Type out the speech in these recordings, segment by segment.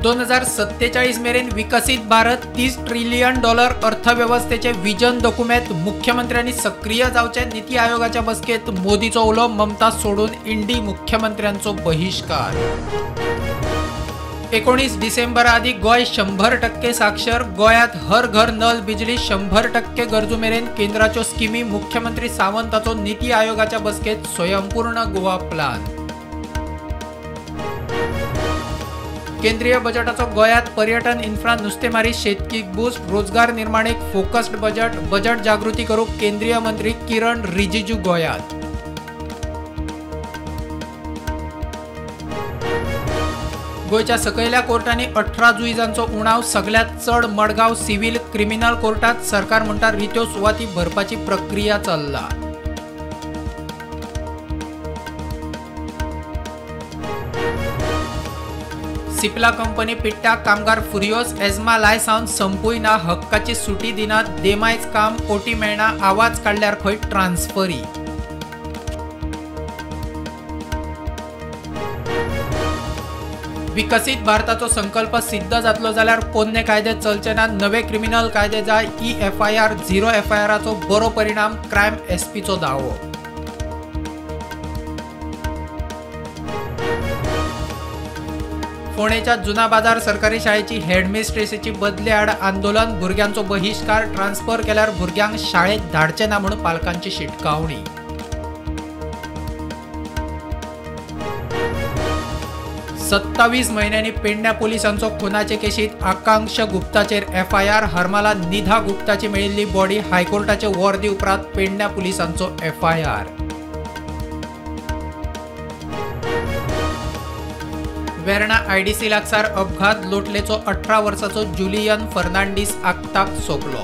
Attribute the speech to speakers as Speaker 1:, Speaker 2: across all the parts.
Speaker 1: 2047 मेरेन विकसित भारत $30 ट्रिलियन अर्थव्यवस्थेचे विजन दोकुमेंत मुख्यमंत्र्यांनी सक्रिय जावचे। नीती आयोगाच्या बसकेत मोदीचो उलो, ममता सोडून इंडी मुख्यमंत्र्यांचो बहिष्कार। 19 डिसेंबर आदी गोय 100% साक्षर। गोयात हर घर नल बिजली 100% गरजू मेरेन केंद्राच्यो स्किमी। मुख्यमंत्री सावंताचो नीती आयोगाच्या बसकेत स्वयंपूर्ण गोवा प्लान। केंद्रीय बजेटाचो गोयात पर्यटन, इन्फ्रा, नुस्तेमारी, शेतकीक बूस्ट, रोजगार निर्माण एक फोकस्ड बजेट जागृती करूंक केंद्रीय मंत्री किरण रिजिजू गोयात। गोयच्या सकयल्या कोर्टांनी 18 जुईजांचो उणाव। सगळ्यात चड मडगांव सिव्हिल क्रिमिनल कोर्टात। सरकार म्हणटा रित्यो सुवाती भरपाची प्रक्रिया चल्ला। सिप्ला कंपनी पिट्टा, कामगार फुरियोस। एजमा लायसावन संपूय ना, हक्काची सुटी दिनात। देमायच काम कोटी मेळना, आवाज काढल्यार खंय ट्रान्सफरी। विकसित भारताचो संकल्प सिद्ध जातलो जाल्यार पोन्ने कायदे चलचे ना। नवे क्रिमिनल कायदे जाय। EFIR 0 FIRाचो बरो परिणाम, क्रायम SPचो दावो। फोंडेच्या जुना बाजार सरकारी शाळेची हेडमिस्ट्रेसीची बदली आड आंदोलन। भुरग्यांचो बहिष्कार। ट्रान्सफर केल्यार भुरग्यांक शाळेत धाडचे ना म्हूण पालकांची शिटकावणी। सत्तावीस म्हयन्यांनी पेडण्या पोलिसांचो खुनाचे केशीत आकांक्ष गुप्ताचेर FIR। हरमाला निधा गुप्ताची मेळिल्ली बॉडी। हायकोर्टाचे वर्दी उपरांत पेडण्या पुलिसांचो FIR। वेर्णा IDC लागसार अपघात। लोटलेचो 18 वर्साचो जुलियन फर्नांडीस आगताक सोंपलो।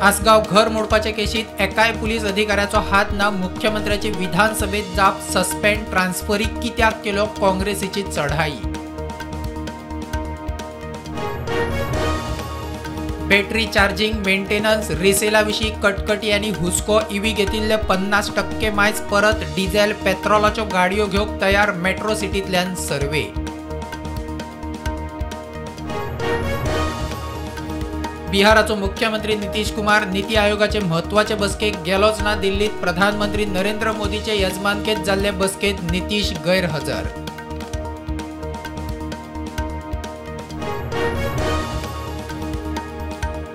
Speaker 1: आसगाव घर मोडपाचे केशीत एकाय पुलीस अधिकाऱ्याचो हात ना। मुख्यमंत्र्याची विधानसभेत जाप सस्पेंड। ट्रान्सफरी कित्याक केलो, काँग्रेसीची चढाई। बॅटरी चार्जिंग, मेंटेनन्स, रिसेलाविशीं कटकटी आनी हुस्को। EV घेतिल्ले 50% मायज परत डिझेल पेट्रोलाच्यो गाडयो घेवंक तयार। मेट्रो सिटींतल्यान सर्वे। बिहाराचो मुख्यमंत्री नितीश कुमार नीती आयोगाचे म्हत्वाचे बसकेक गेलोच ना। दिल्लीत प्रधानमंत्री नरेंद्र मोदीचे येजमानकेत जाल्ले बसकेत नितीश गैरहजर।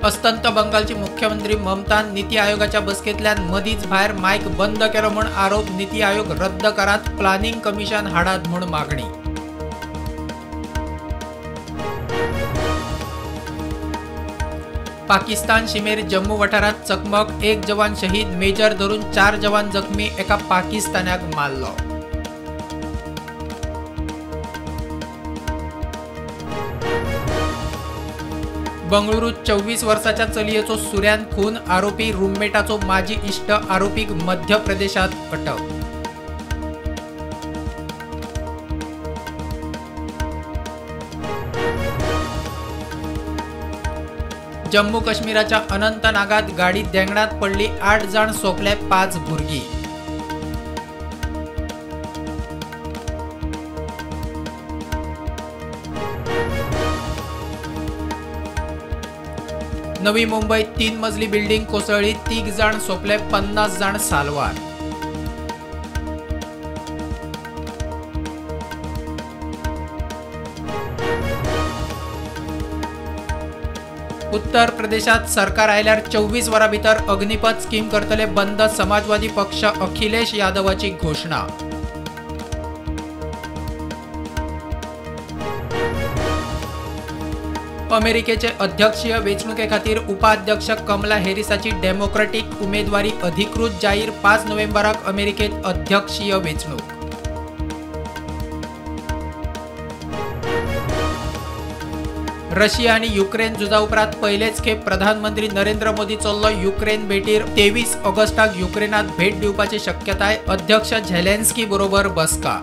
Speaker 1: अस्तंत बंगालची मुख्यमंत्री ममता नीती आयोगाच्या बसकेतल्यान मदींच भायर मायक बंद केलो म्हूण आरोप। नीती आयोग रद्द करात, प्लॅनिंग कमिशन हाडात म्हूण मागणी। पाकिस्तान शिमेर जम्मू वाठारात चकमक। 1 जवान शहीद, मेजर धरून 4 जवान जखमी। एका पाकिस्तान्याक मारलो। बंगळुरूत 24 वर्साच्या चलयेचो सुऱ्यान खून। आरोपी रूममेटाचो माजी इश्ट। आरोपीक मध्य प्रदेशात अटक। जम्मू काश्मीराच्या अनंतनागात गाडी देंगणात पडली। 8 जाण सोंपले, 5 भुरगीं। नवी मुंबईत 3 मजली बिल्डिंग कोसळ्ळी। 3 जाण सोंपले, 50 जाण साल्वार। उत्तर प्रदेशात सरकार आयल्यार 24 वरां भितर अग्निपथ स्कीम करतले बंद। समाजवादी पक्ष अखिलेश यादवाची घोषणा। अमेरिकेचे अध्यक्षीय वेंचणुके खातीर उपाध्यक्ष कमला हॅरिसाची डेमोक्रेटिक उमेदवारी अधिकृत जाहीर। 5 नोव्हेंबराक अमेरिकेत अध्यक्षीय वेंचणूक। रशिया आणि युक्रेन झुजा उपरांत पहिलेच खेप प्रधानमंत्री नरेंद्र मोदी चल्लो युक्रेन भेटीर। 23 ऑगस्टाक युक्रेनात भेट दिवपाची शक्यताय। अध्यक्ष झेलेन्स्की बरोबर बसका।